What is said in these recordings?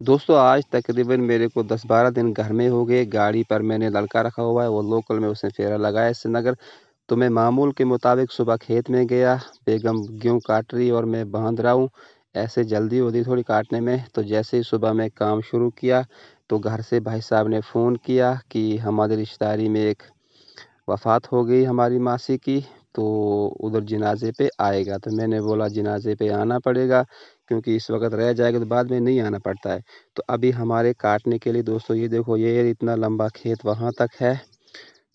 दोस्तों आज तकरीबन मेरे को 10-12 दिन घर में हो गए। गाड़ी पर मैंने लड़का रखा हुआ है, वो लोकल में उसने फेरा लगाया श्रीनगर। तो मैं मामूल के मुताबिक सुबह खेत में गया, बेगम गेहूँ काट रही और मैं बांध रहा हूँ। ऐसे जल्दी होती थोड़ी काटने में। तो जैसे ही सुबह मैं काम शुरू किया तो घर से भाई साहब ने फ़ोन किया कि हमारी रिश्तेदारी में एक वफ़ात हो गई हमारी मासी की, तो उधर जनाज़े पे आएगा। तो मैंने बोला जनाज़े पे आना पड़ेगा, क्योंकि इस वक़्त रह जाएगा तो बाद में नहीं आना पड़ता है। तो अभी हमारे काटने के लिए दोस्तों ये देखो, ये इतना लंबा खेत वहाँ तक है।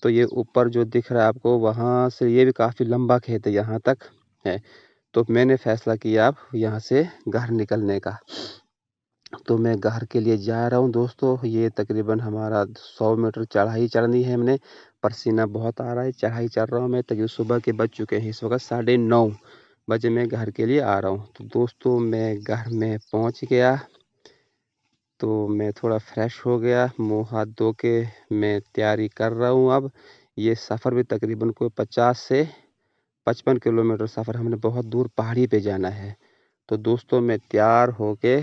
तो ये ऊपर जो दिख रहा है आपको, वहाँ से ये भी काफ़ी लंबा खेत है, यहाँ तक है। तो मैंने फ़ैसला किया अब यहाँ से घर निकलने का। तो मैं घर के लिए जा रहा हूँ दोस्तों। ये तकरीबन हमारा 100 मीटर चढ़ाई चढ़नी है हमने। पसीना बहुत आ रहा है, चढ़ाई चढ़ रहा हूँ मैं। तकरीबन सुबह के बज चुके हैं, इस वक्त 9:30 बजे मैं घर के लिए आ रहा हूँ। तो दोस्तों मैं घर में पहुँच गया, तो मैं थोड़ा फ्रेश हो गया, मुँह हाथ धो के मैं तैयारी कर रहा हूँ अब। ये सफ़र भी तकरीबन कोई 50 से 55 किलोमीटर सफ़र, हमने बहुत दूर पहाड़ी पे जाना है। तो दोस्तों मैं तैयार होके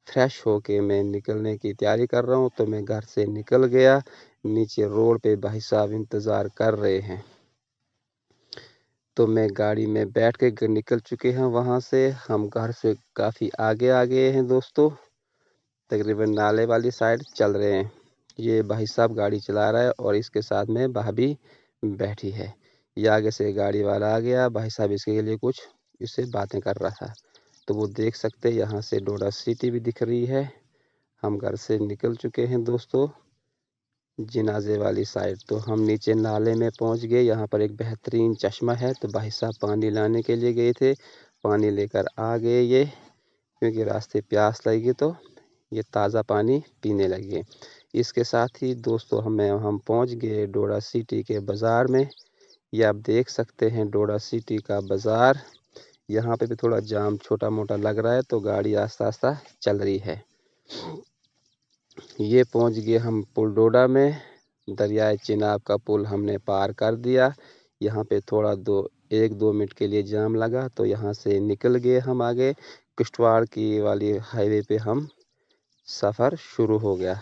फ्रेश होके मैं निकलने की तैयारी कर रहा हूँ। तो मैं घर से निकल गया। नीचे रोड पे भाई साहब इंतज़ार कर रहे हैं। तो मैं गाड़ी में बैठ के निकल चुके हैं वहाँ से। हम घर से काफ़ी आगे आ गए हैं दोस्तों, तकरीबन नाले वाली साइड चल रहे हैं। ये भाई साहब गाड़ी चला रहा है और इसके साथ में भाभी बैठी है। ये आगे से गाड़ी वाला आ गया, भाई साहब इसके लिए कुछ इससे बातें कर रहा था। तो वो देख सकते हैं, यहाँ से डोडा सिटी भी दिख रही है। हम घर से निकल चुके हैं दोस्तों जनाजे वाली साइड। तो हम नीचे नाले में पहुंच गए। यहाँ पर एक बेहतरीन चश्मा है, तो भाई साहब पानी लाने के लिए गए थे, पानी लेकर आ गए ये, क्योंकि रास्ते प्यास लगी तो ये ताज़ा पानी पीने लगे। इसके साथ ही दोस्तों हम पहुंच गए डोडा सिटी के बाज़ार में। ये आप देख सकते हैं डोडा सिटी का बाज़ार। यहाँ पे भी थोड़ा जाम छोटा मोटा लग रहा है, तो गाड़ी आस्ता आस्ता चल रही है। ये पहुंच गए हम पुल डोडा में। दरियाए चिनाब का पुल हमने पार कर दिया। यहाँ पे थोड़ा 1-2 मिनट के लिए जाम लगा, तो यहाँ से निकल गए हम आगे। किश्तवाड़ की वाली हाईवे पे हम सफ़र शुरू हो गया।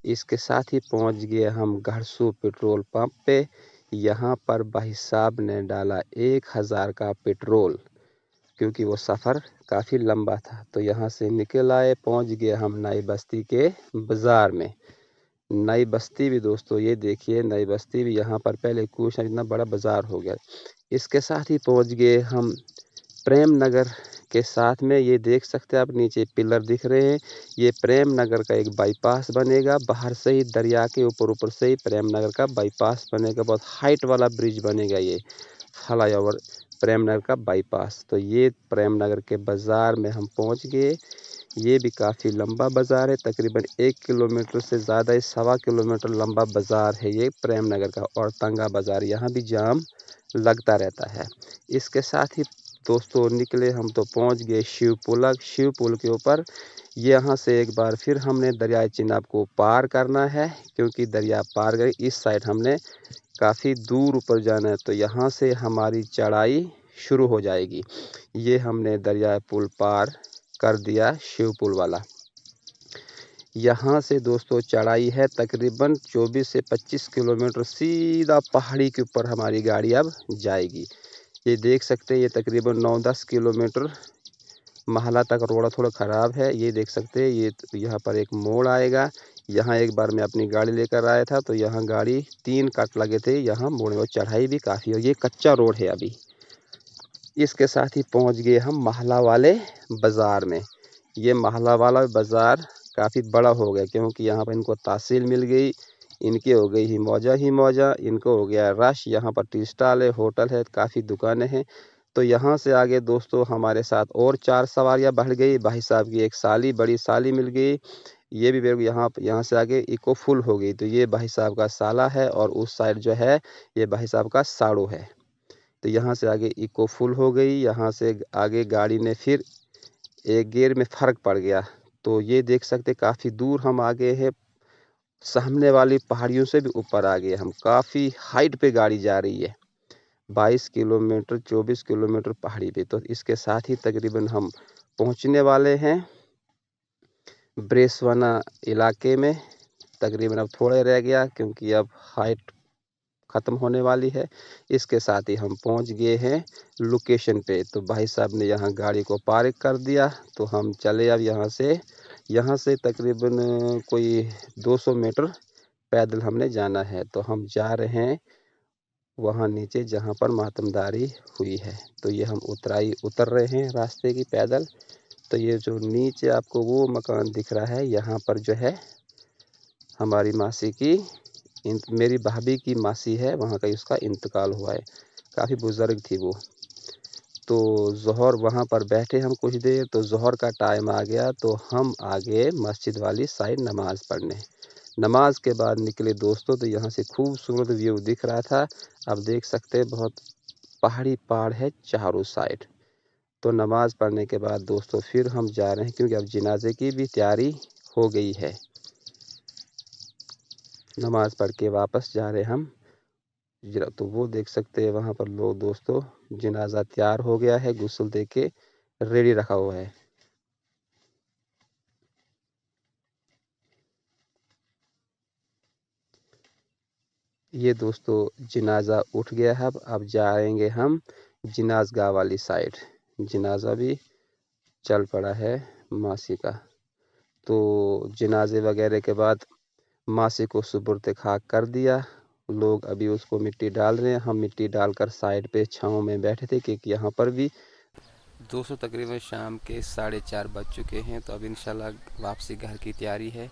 इसके साथ ही पहुँच गए हम घरसू पेट्रोल पंप पे। यहाँ पर भाई साहब ने डाला 1000 का पेट्रोल, क्योंकि वो सफ़र काफ़ी लंबा था। तो यहाँ से निकल आए, पहुँच गए हम नई बस्ती के बाज़ार में। नई बस्ती भी दोस्तों ये देखिए, नई बस्ती भी यहाँ पर पहले कुछ इतना बड़ा बाज़ार हो गया। इसके साथ ही पहुँच गए हम प्रेम नगर के साथ में। ये देख सकते हैं आप, नीचे पिलर दिख रहे हैं। ये प्रेम नगर का एक बाईपास बनेगा, बाहर से ही दरिया के ऊपर से ही प्रेम नगर का बाईपास बनेगा। बहुत हाइट वाला ब्रिज बनेगा ये फ्लाईओवर, प्रेम नगर का बाईपास। तो ये प्रेम नगर के बाज़ार में हम पहुंच गए। ये भी काफ़ी लंबा बाज़ार है, तकरीबन 1 किलोमीटर से ज़्यादा, 1.25 किलोमीटर लंबा बाज़ार है ये प्रेम नगर का। और तंगा बाज़ार, यहाँ भी जाम लगता रहता है। इसके साथ ही दोस्तों निकले हम, तो पहुंच गए शिव पुल के ऊपर। यहाँ से एक बार फिर हमने दरियाए चिनाब को पार करना है, क्योंकि दरिया पार गए इस साइड हमने काफ़ी दूर ऊपर जाना है। तो यहाँ से हमारी चढ़ाई शुरू हो जाएगी। ये हमने दरियाए पुल पार कर दिया, शिव पुल वाला। यहाँ से दोस्तों चढ़ाई है तकरीबन 24 से 25 किलोमीटर, सीधा पहाड़ी के ऊपर हमारी गाड़ी अब जाएगी। ये देख सकते हैं, ये तकरीबन 9-10 किलोमीटर महला तक रोड थोड़ा ख़राब है। ये देख सकते हैं, ये यहाँ पर एक मोड़ आएगा। यहाँ एक बार मैं अपनी गाड़ी लेकर आया था, तो यहाँ गाड़ी 3 कट लगे थे यहाँ मोड़ में, और चढ़ाई भी काफ़ी है। ये कच्चा रोड है अभी। इसके साथ ही पहुँच गए हम महला वाले बाज़ार में। ये महला वाला बाज़ार काफ़ी बड़ा हो गया, क्योंकि यहाँ पर इनको तहसील मिल गई। इनकी हो गई ही मौजा, इनको हो गया रश। यहाँ पर टी स्टाल है, होटल है, काफ़ी दुकानें हैं। तो यहाँ से आगे दोस्तों हमारे साथ और 4 सवारियाँ बढ़ गई। भाई साहब की एक साली, बड़ी साली मिल गई। ये भी मेरे को यहाँ से आगे इको फुल हो गई। तो ये भाई साहब का साला है, और उस साइड जो है ये भाई साहब का साड़ू है। तो यहाँ से आगे इको फुल हो गई। यहाँ से आगे गाड़ी ने फिर एक गियर में फ़र्क पड़ गया। तो ये देख सकते काफ़ी दूर हम आ गए हैं, सामने वाली पहाड़ियों से भी ऊपर आ गए हम। काफ़ी हाइट पे गाड़ी जा रही है, 22 किलोमीटर 24 किलोमीटर पहाड़ी पे। तो इसके साथ ही तकरीबन हम पहुंचने वाले हैं ब्रेसवाना इलाके में। तकरीबन अब थोड़ा रह गया क्योंकि अब हाइट ख़त्म होने वाली है। इसके साथ ही हम पहुंच गए हैं लोकेशन पे। तो भाई साहब ने यहाँ गाड़ी को पार्क कर दिया, तो हम चले अब यहाँ से तकरीबन कोई 200 मीटर पैदल हमने जाना है। तो हम जा रहे हैं वहाँ नीचे जहाँ पर मातमदारी हुई है। तो ये हम उतर रहे हैं रास्ते की पैदल। तो ये जो नीचे आपको वो मकान दिख रहा है, यहाँ पर जो है हमारी मासी की मेरी भाभी की मासी है, वहाँ का उसका इंतकाल हुआ है। काफ़ी बुज़ुर्ग थी वो। तो ज़ोहर वहाँ पर बैठे हम कुछ देर, तो ज़ोहर का टाइम आ गया तो हम आ गए मस्जिद वाली साइड नमाज़ पढ़ने। नमाज के बाद निकले दोस्तों, तो यहाँ से खूबसूरत व्यू दिख रहा था। आप देख सकते हैं बहुत पहाड़ है चारों साइड। तो नमाज पढ़ने के बाद दोस्तों फिर हम जा रहे हैं क्योंकि अब जनाजे की भी तैयारी हो गई है। नमाज पढ़ के वापस जा रहे हम। तो वो देख सकते हैं वहाँ पर लोग दोस्तों, जनाजा तैयार हो गया है, गुस्ल दे के रेडी रखा हुआ है। ये दोस्तों जनाजा उठ गया है। अब जाएंगे हम जनाजगाह वाली साइड। जनाजा भी चल पड़ा है मासी का। तो जनाजे वगैरह के बाद मासी को सुपुर्द खाक कर दिया। लोग अभी उसको मिट्टी डाल रहे हैं। हम मिट्टी डालकर साइड पे छाँव में बैठे थे क्योंकि यहाँ पर भी दोस्तों तकरीबन शाम के 4:30 बज चुके हैं। तो अब इंशाल्लाह वापसी घर की तैयारी है।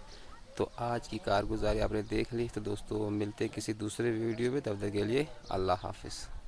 तो आज की कारगुजारी आपने देख ली। तो दोस्तों मिलते किसी दूसरे वीडियो में, तब तक के लिए अल्लाह हाफिज़।